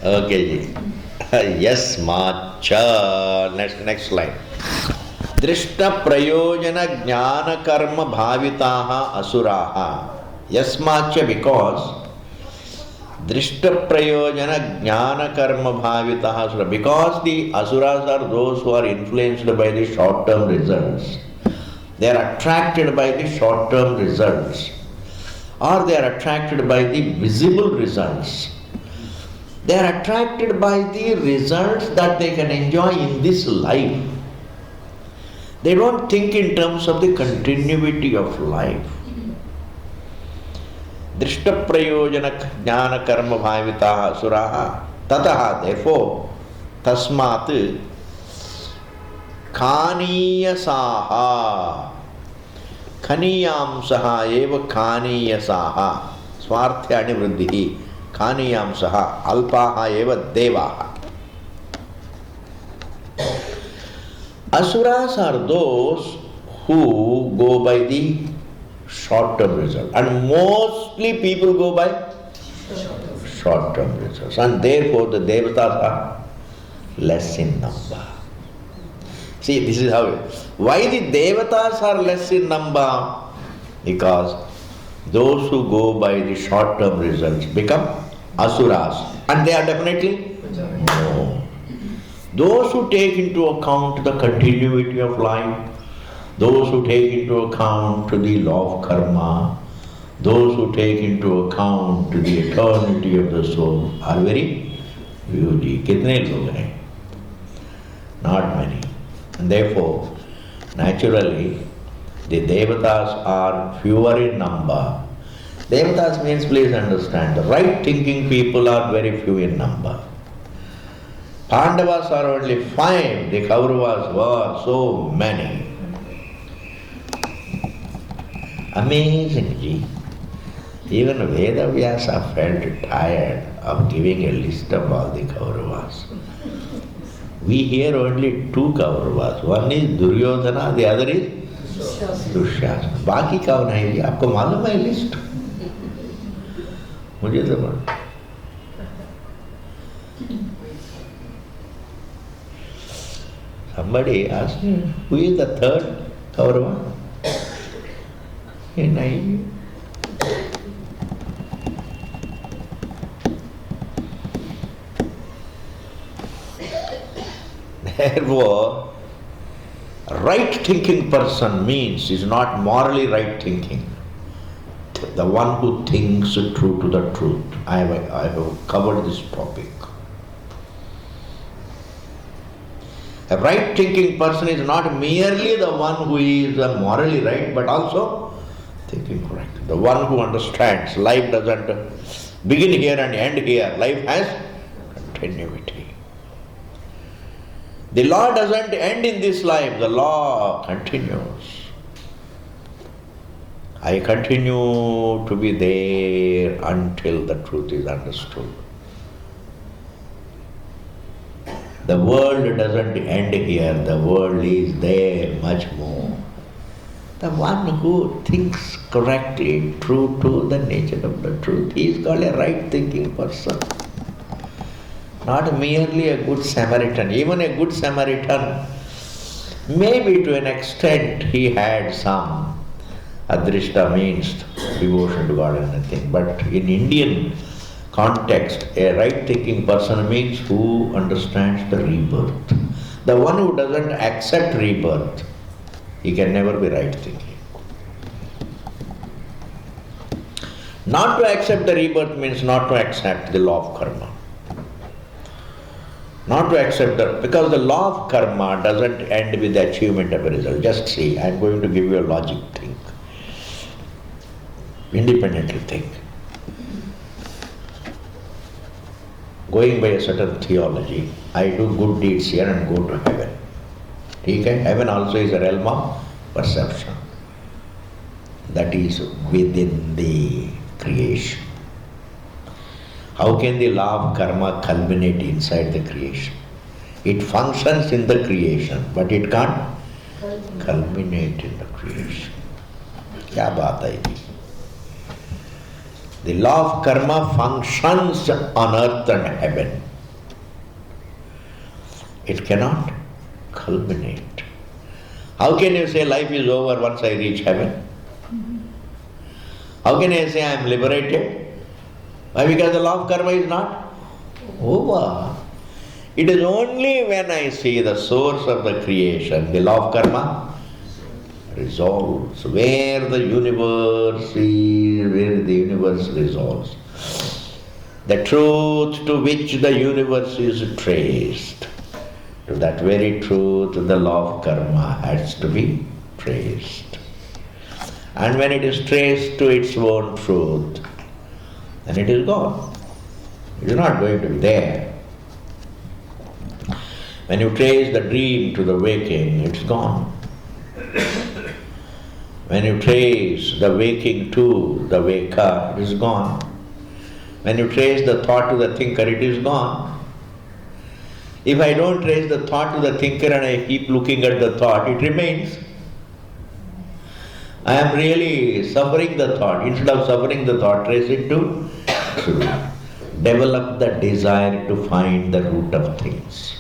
ओके जी. यस माचा. Next slide. दृष्ट प्रयोजन ज्ञान कर्म भाविताः असुराः. यस्माच्च, because Drishta prayojana jnana karma bhavitaha asura. Because the asuras are those who are influenced by the short-term results. They are attracted by the short-term results. Or they are attracted by the visible results. They are attracted by the results that they can enjoy in this life. They don't think in terms of the continuity of life. Drishta prayojana jnana karma bhavitaha suraha tataha, therefore, tasmat kaniyasaha kaniyamsaha eva kaniyasaha swarthyani vriddhihi kaniyamsaha alpaha eva devaha. Asuras are those who go by the short-term result, and mostly people go by short-term results, and therefore the devatas are less in number. See, this is how why the devatas are less in number? Because those who go by the short-term results become asuras, and they are definitely no. Those who take into account the continuity of life, those who take into account the law of karma, those who take into account the eternity of the soul are very few. Kitne log hain? Not many. And therefore, naturally, the devatas are fewer in number. Devatas means, please understand, the right thinking people are very few in number. Pandavas are only 5, the Kauravas were so many. Amazing, ji. Even Vedavyasa felt tired of giving a list of all the Kauravas. We hear only 2 Kauravas. One is Duryodhana, the other is Dushyasana. Baki kaun hai ji? Aapko malum hai list? Mujhe to malum. Somebody asked me, who is the 3rd Kaurava? And therefore, right thinking person means is not morally right thinking. The one who thinks true to the truth. I have covered this topic. A right thinking person is not merely the one who is morally right, but also thinking correct. The one who understands life doesn't begin here and end here. Life has continuity. The law doesn't end in this life. The law continues. I continue to be there until the truth is understood. The world doesn't end here. The world is there much more. The one who thinks correctly, true to the nature of the truth, he is called a right thinking person. Not merely a good Samaritan. Even a good Samaritan, maybe to an extent he had some adrishta, means devotion to God and anything. But in Indian context, a right thinking person means who understands the rebirth. The one who doesn't accept rebirth, he can never be right thinking. Not to accept the rebirth means not to accept the law of karma. Not to accept because the law of karma doesn't end with the achievement of a result. Just see, I am going to give you a logic think. Independently think. Going by a certain theology, I do good deeds here and go to heaven. Okay? Heaven also is a realm of perception. That is within the creation. How can the law of karma culminate inside the creation? It functions in the creation, but it can't culminate in the creation. Kya baat hai ji? The law of karma functions on earth and heaven. It cannot culminate. How can you say life is over once I reach heaven? How can I say I am liberated? Why? Because the law of karma is not over. It is only when I see the source of the creation, the law of karma resolves. Where the universe is, where the universe resolves. The truth to which the universe is traced, to that very truth the law of karma has to be traced. And when it is traced to its own truth, then it is gone. It is not going to be there. When you trace the dream to the waking, it's gone. When you trace the waking to the waker, it is gone. When you trace the thought to the thinker, it is gone. If I don't trace the thought to the thinker and I keep looking at the thought, it remains. I am really suffering the thought. Instead of suffering the thought, trace it to truth. Develop the desire to find the root of things.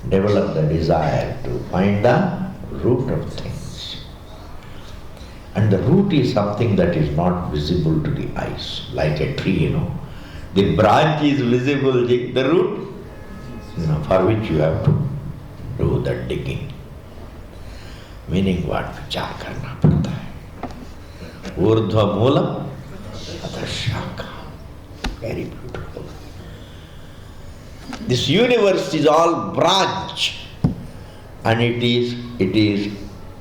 Develop the desire to find the root of things. And the root is something that is not visible to the eyes, like a tree, The branch is visible, the root, for which you have to do the digging. Meaning what? Vichar karna padta hai. Urdhva moolam adha shaka. Very beautiful. This universe is all branch, and it is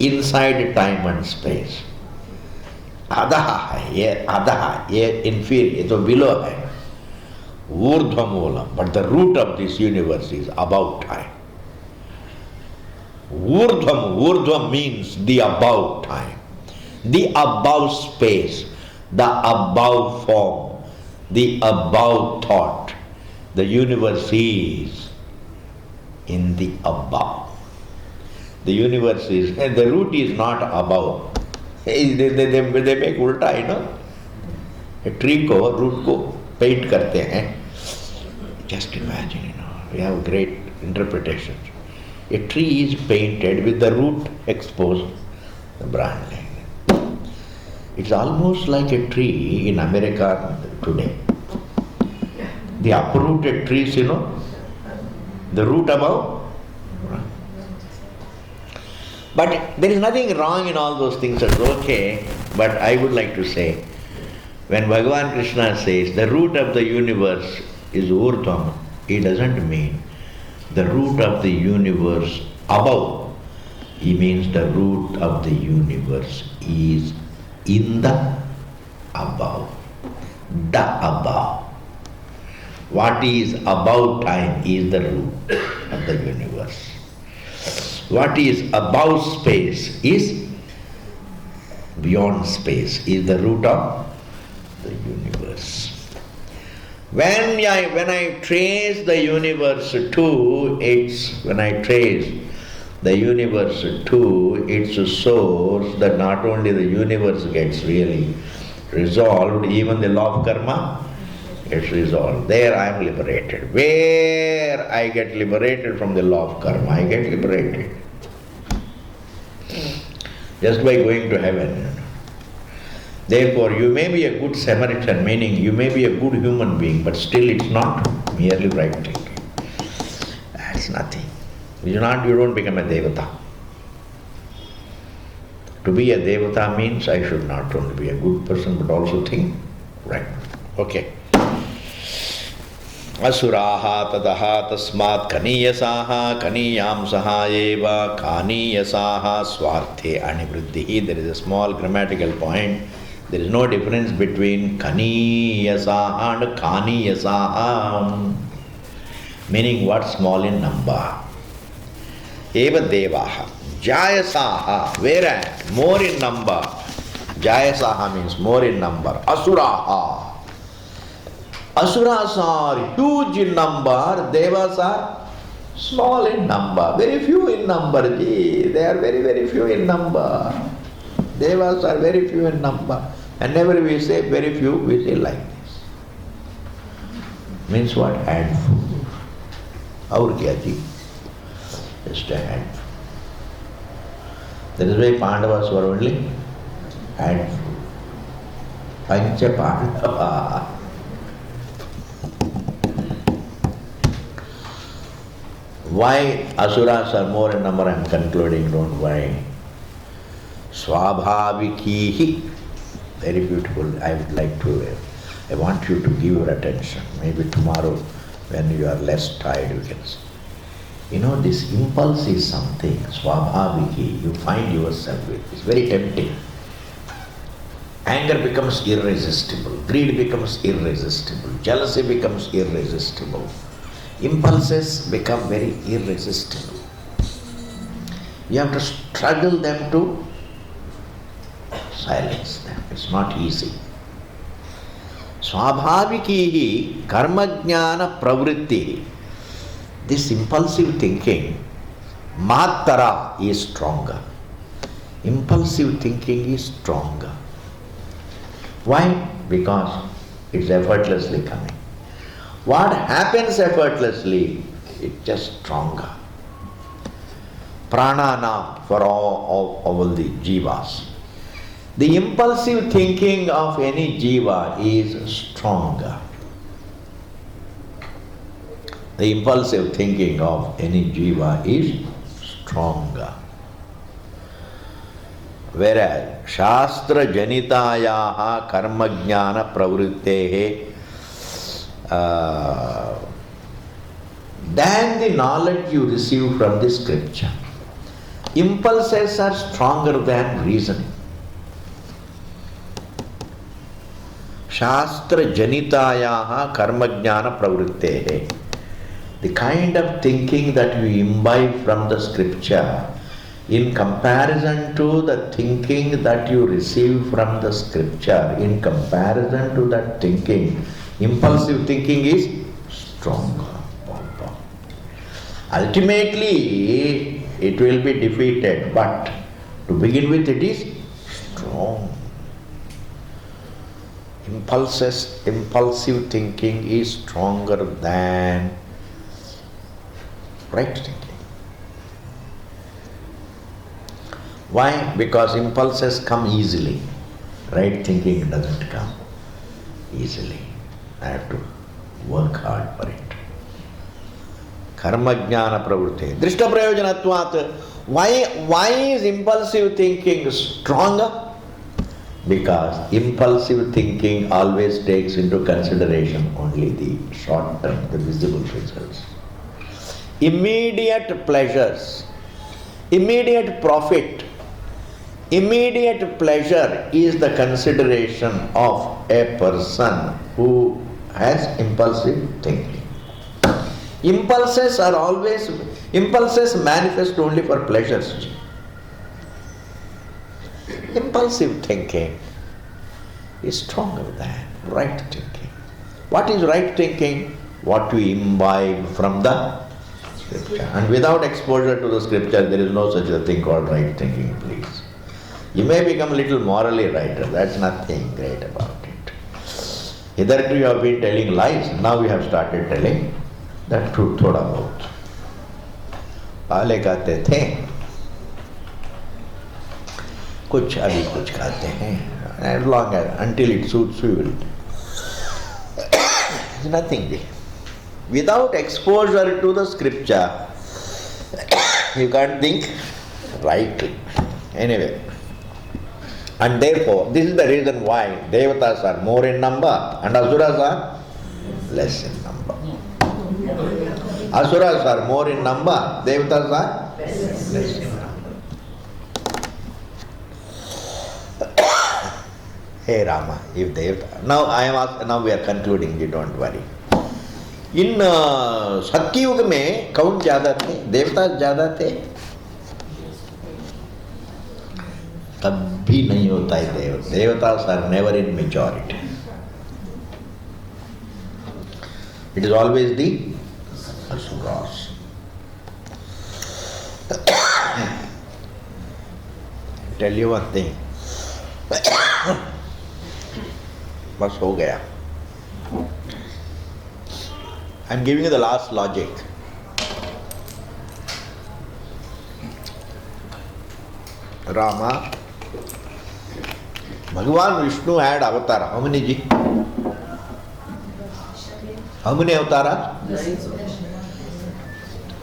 inside time and space. Adaha hai, adaha, inferior, so below hai. Urdhva moolam, but the root of this universe is above time. Urdhva means the above time, the above space, the above form, the above thought. The universe is in the above. The universe is, and the root is not above. They make ulta, A tree ko, root ko paint karte hain. Just imagine, we have great interpretations. A tree is painted with the root exposed, the branch. It's almost like a tree in America today. The uprooted trees, the root above. But there is nothing wrong in all those things, it's okay. But I would like to say, when Bhagavan Krishna says the root of the universe is Urdhvam, he doesn't mean the root of the universe above. He means the root of the universe is in the above. The above. What is above time is the root of the universe. What is above space is beyond space, is the root of the universe. When I trace the universe to its source, that not only the universe gets really resolved, even the law of karma gets resolved. There I am liberated. Where I get liberated from the law of karma, I get liberated. Just by going to heaven. Therefore, you may be a good Samaritan, meaning you may be a good human being, but still it's not merely right thinking. That's nothing. You don't become a devata. To be a devata means I should not only be a good person, but also think right. Okay. Asuraha tadaha tasmat kaniyasaha kaniyamsaha eva kaniyasaha swarte anivriddhihi. There is a small grammatical point. There is no difference between kaniyasaha and kaniyasaha. Meaning what? Small in number. Eva devaha. Jayasaha. Whereas more in number. Jayasaha means more in number. Asuraha. Asuras are huge in number, devas are small in number, very few in number. They are very, very few in number. Devas are very few in number. Whenever we say very few, we say like this. Means what? Handful. Aur kya ji? Just a handful. That is why Pandavas were only handful. Pancha Pandava. Why asuras are more in number? I am concluding, don't worry. Swabhavikihi. Very beautiful. I would like to, I want you to give your attention. Maybe tomorrow when you are less tired you can see. You know, this impulse is something, swabhaviki, you find yourself with. It's very tempting. Anger becomes irresistible. Greed becomes irresistible. Jealousy becomes irresistible. Impulses become very irresistible. You have to struggle them to silence them. It's not easy. Swabhavikihi karmajnana pravritti. This impulsive thinking, matara, is stronger. Impulsive thinking is stronger. Why? Because it's effortlessly coming. What happens effortlessly, it's just stronger. Pranana for all the jivas. The impulsive thinking of any jiva is stronger. The impulsive thinking of any jiva is stronger. Whereas Shastra Janitayaha Karma Jnana Pravrittehe, than the knowledge you receive from the scripture. Impulses are stronger than reasoning. Shastra Janitayaha Karma Jnana Pravrittehe. The kind of thinking that you imbibe from the scripture, in comparison to the thinking that you receive from the scripture, in comparison to that thinking, impulsive thinking is stronger. Ultimately, it will be defeated, but to begin with, it is strong. Impulsive thinking is stronger than right thinking. Why? Because impulses come easily. Right thinking doesn't come easily. I have to work hard for it. Karma jnana pravritti. Drishta prayojanatvat. Why is impulsive thinking stronger? Because impulsive thinking always takes into consideration only the short term, the visible results. Immediate pleasures, immediate profit, immediate pleasure is the consideration of a person who has impulsive thinking. Impulses manifest only for pleasures. Impulsive thinking is stronger than right thinking. What is right thinking? What we imbibe from the scripture. And without exposure to the scripture, there is no such a thing called right thinking, please. You may become a little morally right, that's nothing great about it. Hitherto you have been telling lies, now you have started telling the truth. Thoda bahut. Pahle kahte the, kuch abhi kuch कहते हैं, as long as until it suits you will. It's nothing there. Without exposure to the scripture, you can't think rightly. Anyway, and therefore, this is the reason why devatas are more in number and asuras are less in number. Asuras are more in number, devatas are less in number. Hey Rama, if devata. Now we are concluding, you don't worry. इन सत्युग में कौन ज्यादा थे? देवता ज्यादा थे? कभी नहीं होता है देवतास are never in majority. It is always the asuras. Tell you one thing. बस हो गया. I'm giving you the last logic. Rama Bhagavan Vishnu had avatar. How many ji? How many avatars?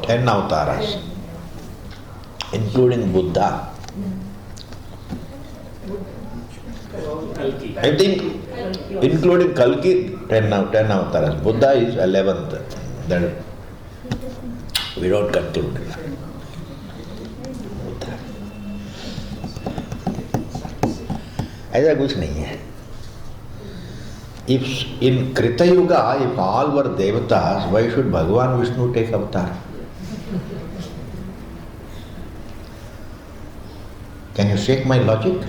10 avatars. Including Buddha. I think including Kalki, 10 avatars. Buddha is 11th. Then we don't conclude. Buddha. ऐसा कुछ नहीं है. If in Krita Yuga, if all were devatas, why should Bhagavan Vishnu take avatar? Can you shake my logic?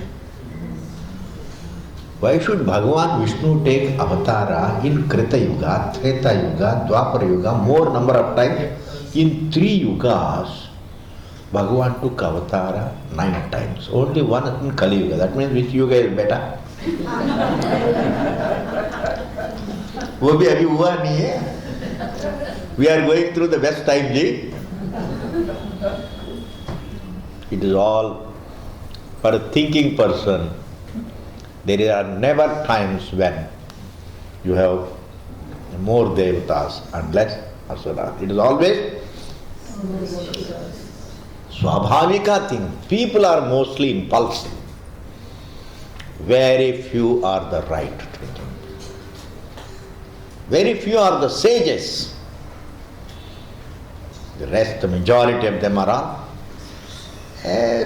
Why should Bhagavan Vishnu take avatara in Krita Yuga, Treta Yuga, Dwapara Yuga, more number of times? In 3 yugas, Bhagavan took avatara 9 times. Only one in Kali Yuga. That means which yuga is better? वो भी अभी हुआ नहीं है. We are going through the best time, ji. It is all for a thinking person. There are never times when you have more devatas and less asuras. It is always swabhavika thing. People are mostly impulsive. Very few are the right thinking. Very few are the sages. The rest, the majority of them are all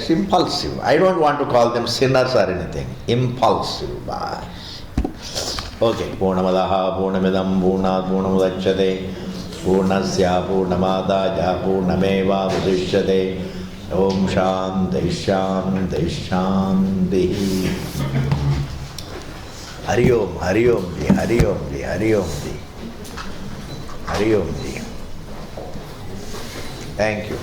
impulsive. I don't want to call them sinners or anything. Impulsive. Okay. Purnamadaha, Purnamidam, Purnat, Purnamudachyate, Purnasya, Purnamadaja, Purnameva, Vudishyate. Om Shanti, Shanti, Shanti. Hari Om, Hari Om, Hari Om, Hari Om, Hari Om. Thank you.